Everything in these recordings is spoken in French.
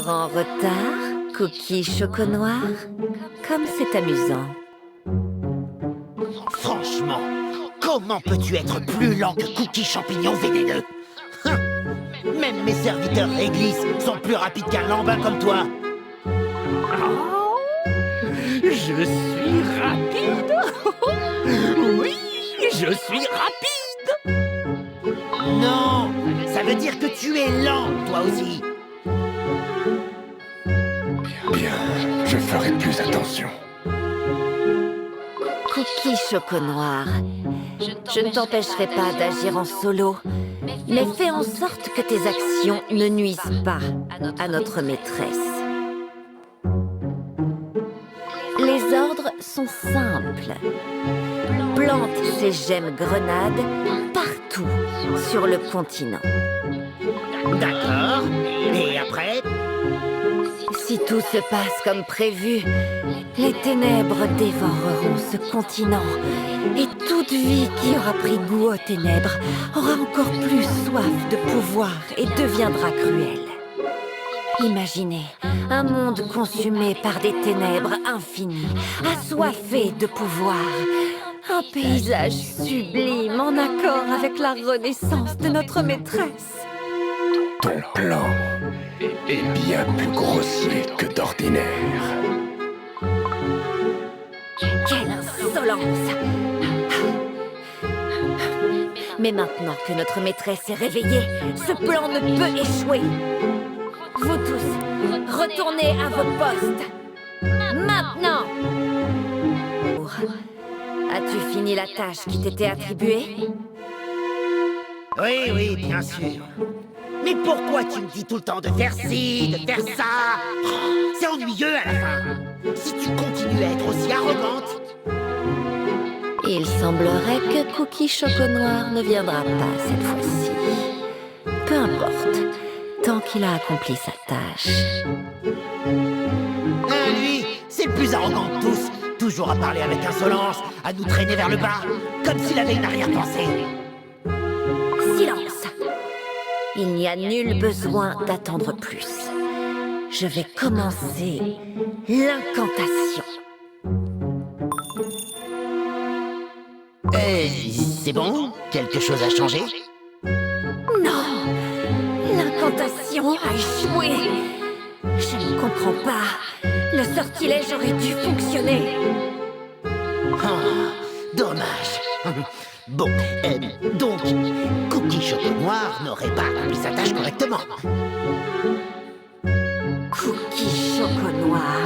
Encore en retard, Cookie Choco Noir? Comme c'est amusant. Franchement, comment peux-tu être plus lent que Cookie Champignon vénéneux? Hein. Même mes serviteurs réglisse sont plus rapides qu'un lambin comme toi. Oh, je suis rapide. Oui, je suis rapide. Non, ça veut dire que tu es lent, toi aussi. Bien, je ferai plus attention. Cookie Choco Noir, je ne t'empêcherai pas d'agir en solo, mais fais en sorte que tes actions ne nuisent pas à notre maîtresse. Les ordres sont simples. Plante ces gemmes grenades partout sur le continent. D'accord. Et après? Si tout se passe comme prévu, les ténèbres dévoreront ce continent. Et toute vie qui aura pris goût aux ténèbres aura encore plus soif de pouvoir et deviendra cruelle. Imaginez un monde consumé par des ténèbres infinies, assoiffé de pouvoir. Un paysage sublime en accord avec la renaissance de notre maîtresse. Ton plan est bien plus grossier que d'ordinaire. Quelle insolence! Mais maintenant que notre maîtresse est réveillée, ce plan ne peut échouer. Vous tous, retournez à vos postes. Maintenant! As-tu fini la tâche qui t'était attribuée? Oui, oui, bien sûr. Mais pourquoi tu me dis tout le temps de faire ci, de faire ça? Oh, c'est ennuyeux à la fin. Si tu continues à être aussi arrogante... Il semblerait que Cookie Choco Noir ne viendra pas cette fois-ci. Peu importe, tant qu'il a accompli sa tâche. Lui, c'est le plus arrogant de tous. Toujours à parler avec insolence, à nous traîner vers le bas, comme s'il avait une arrière-pensée. Silence! Il n'y a nul besoin d'attendre plus. Je vais commencer l'incantation. C'est bon? Quelque chose a changé? Non! L'incantation a échoué! Je ne comprends pas. Le sortilège aurait dû fonctionner. Ah, dommage. Bon, donc, Cookie Choco Noir n'aurait pas accompli sa tâche correctement. Cookie Choco Noir.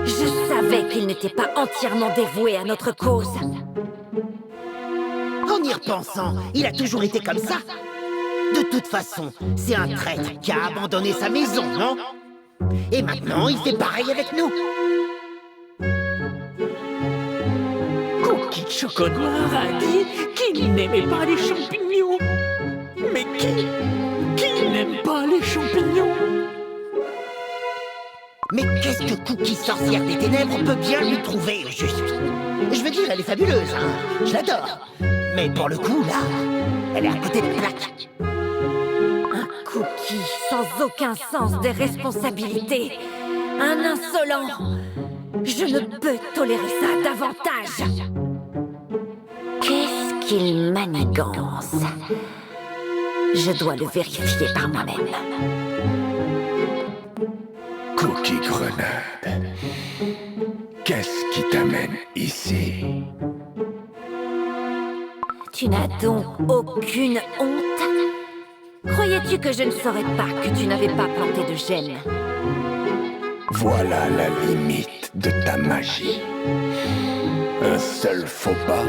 Je savais qu'il n'était pas entièrement dévoué à notre cause. En y repensant, il a toujours été comme ça. De toute façon, c'est un traître qui a abandonné sa maison, non? Et maintenant, il fait pareil avec nous. Cookie Choco Noir a dit qu'il n'aimait pas les champignons. Mais qui n'aime pas les champignons? Mais qu'est-ce que Cookie Sorcière des Ténèbres peut bien lui trouver au juste? Je veux dire, elle est fabuleuse, hein. Je l'adore. Mais pour le coup, là, elle est à côté de la plaque. Un cookie sans aucun sens des responsabilités. Un insolent. Je ne peux tolérer ça davantage. Qu'est-ce qu'il manigance? Je dois le vérifier par moi-même. Cookie Grenade, qu'est-ce qui t'amène ici? Tu n'as donc aucune honte? Croyais-tu que je ne saurais pas que tu n'avais pas planté de gemme? Voilà la limite de ta magie. Un seul faux pas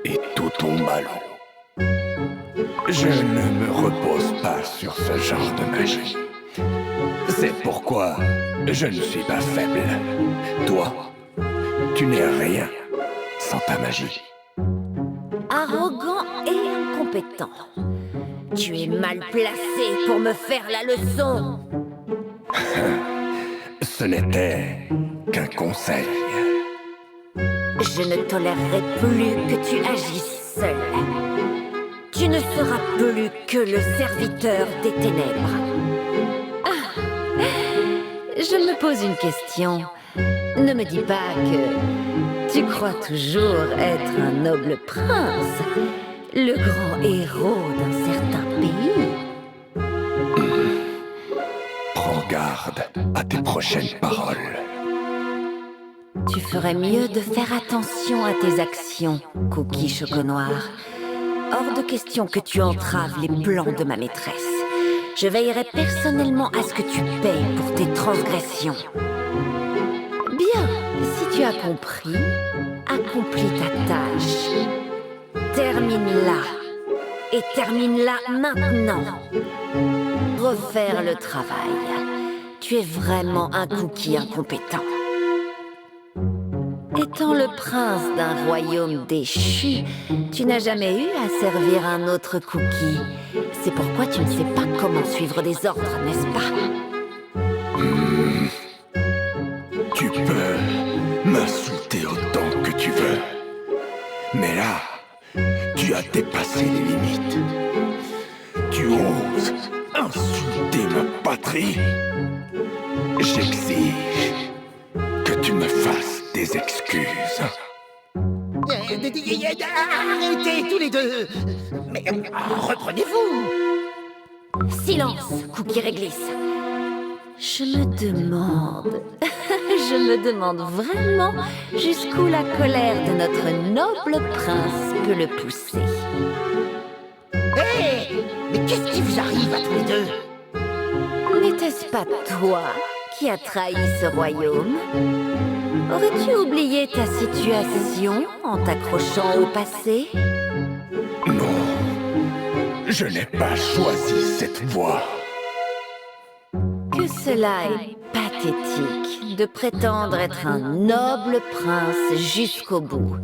et tout tombe à l'eau. Je ne me repose pas sur ce genre de magie. C'est pourquoi je ne suis pas faible. Toi, tu n'es rien sans ta magie. Arrogant et incompétent. Tu es mal placé pour me faire la leçon. Ce n'était qu'un conseil. Je ne tolérerai plus que tu agisses seul. Tu ne seras plus que le serviteur des ténèbres. Je me pose une question. Ne me dis pas que tu crois toujours être un noble prince, le grand héros d'un certain pays. Prends garde à tes prochaines paroles. Tu ferais mieux de faire attention à tes actions, Cookie Choconoir. Hors de question que tu entraves les plans de ma maîtresse. Je veillerai personnellement à ce que tu payes pour tes transgressions. Bien, si tu as compris, accomplis ta tâche. Termine-la. Et termine-la maintenant. Refaire le travail. Tu es vraiment un cookie incompétent. Étant le prince d'un royaume déchu, tu n'as jamais eu à servir un autre cookie. C'est pourquoi tu ne sais pas comment suivre des ordres, n'est-ce pas? Tu peux m'insulter autant que tu veux. Mais là, tu as dépassé les limites. Tu oses insulter ma patrie? J'exige que tu me fasses des excuses. Arrêtez tous les deux. Mais reprenez-vous. Silence, Cookie Réglisse. Je me demande vraiment jusqu'où la colère de notre noble prince peut le pousser. Hé! Mais qu'est-ce qui vous arrive à tous les deux? N'était-ce pas toi qui as trahi ce royaume? Aurais-tu oublié ta situation en t'accrochant au passé? Non, je n'ai pas choisi cette voie. Que cela est pathétique de prétendre être un noble prince jusqu'au bout.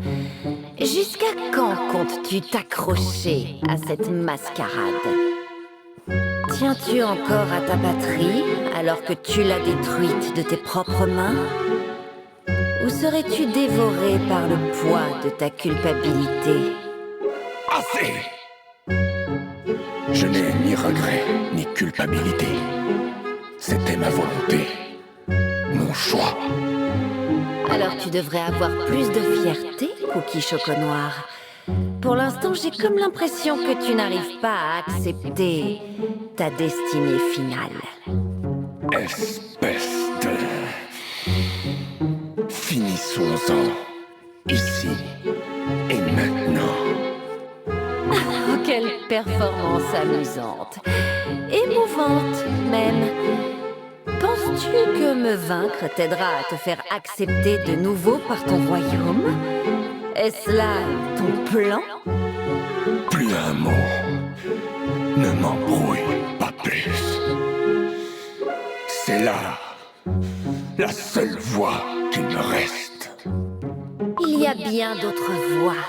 Jusqu'à quand comptes-tu t'accrocher à cette mascarade? Tiens-tu encore à ta patrie alors que tu l'as détruite de tes propres mains? Ou serais-tu dévoré par le poids de ta culpabilité? Assez! Je n'ai ni regret, ni culpabilité. C'était ma volonté, mon choix. Alors tu devrais avoir plus de fierté, Cookie Choconoir. Pour l'instant, j'ai comme l'impression que tu n'arrives pas à accepter ta destinée finale. Espèce de... Finissons-en, ici et maintenant. Oh, quelle performance amusante. Émouvante, même. Penses-tu que me vaincre t'aidera à te faire accepter de nouveau par ton royaume? Est-ce là ton plan? Plus un mot. Ne m'embrouille pas plus. C'est là la seule voie qu'il me reste. Il y a bien d'autres voies.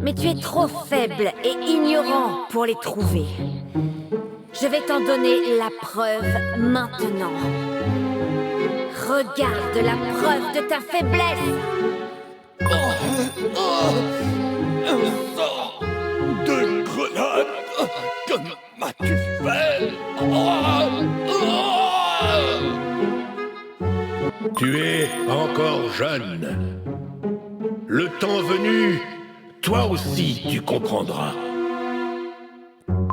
Mais tu es trop faible et ignorant pour les trouver. Je vais t'en donner la preuve maintenant. Regarde la preuve de ta faiblesse. Un sort de grenade. Que m'as-tu fait? Tu es encore jeune. Le temps venu, toi aussi tu comprendras.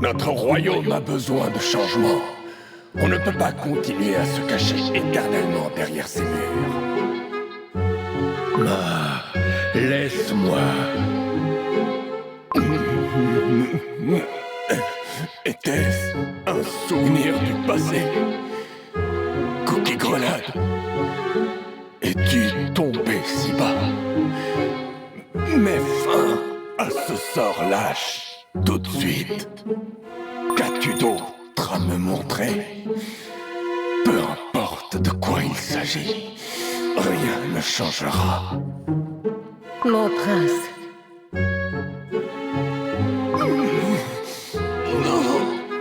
Notre royaume a besoin de changement. On ne peut pas continuer à se cacher éternellement derrière ces murs. Ah, laisse-moi. Était-ce un souvenir du passé? Cookie Grenade, es-tu tombé si bas? Mets fin à ce sort lâche tout de suite. Qu'as-tu d'autre à me montrer? Peu importe de quoi il s'agit, rien ne changera. Mon prince.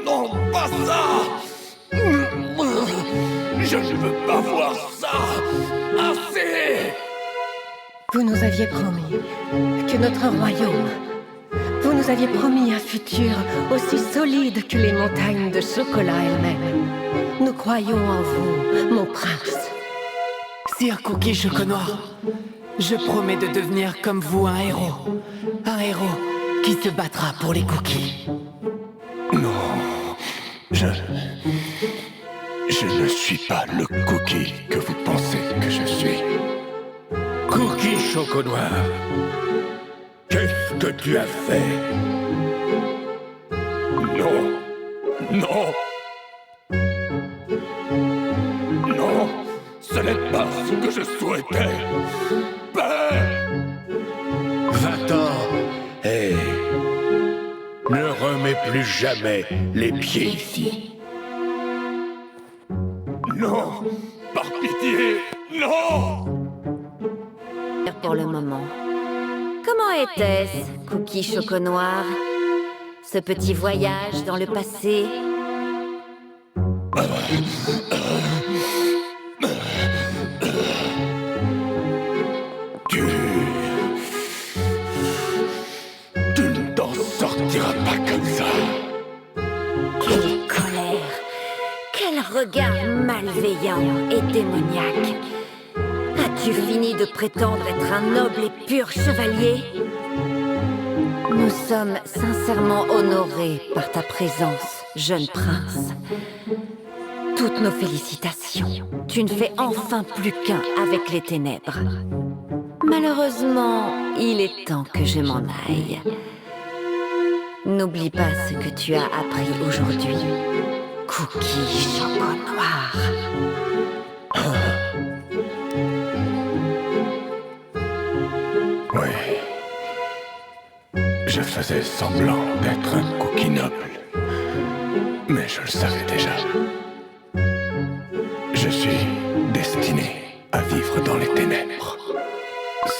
Non, pas ça! Je ne veux pas voir ça! Assez! Vous nous aviez promis que notre royaume, vous nous aviez promis un futur aussi solide que les montagnes de chocolat elles-mêmes. Nous croyons en vous, mon prince. Sire Cookie Choconoir, je promets de devenir comme vous un héros. Un héros qui se battra pour les cookies. Non, je ne suis pas le cookie que vous pensez que je suis. Cookie Choconoir, qu'est-ce que tu as fait? Non, non, non, ce n'est pas ce que je souhaitais. Père! Va-t'en et ne remets plus jamais les pieds ici. Non, par pitié, non! Pour le moment. Comment était-ce, Cookie Choconoir? Ce petit voyage dans le passé? Tu ne t'en sortiras pas comme ça. Quelle colère! Quel regard malveillant et démoniaque! As-tu fini de prétendre être un noble et pur chevalier? Nous sommes sincèrement honorés par ta présence, jeune prince. Toutes nos félicitations. Tu ne fais enfin plus qu'un avec les ténèbres. Malheureusement, il est temps que je m'en aille. N'oublie pas ce que tu as appris aujourd'hui. Cookie Choconoir. Oui. Je faisais semblant d'être un cookie noble. Mais je le savais déjà. Je suis destiné à vivre dans les ténèbres.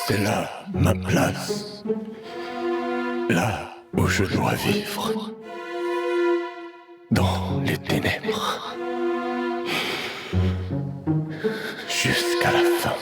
C'est là ma place. Là où je dois vivre. Dans les ténèbres. Jusqu'à la fin.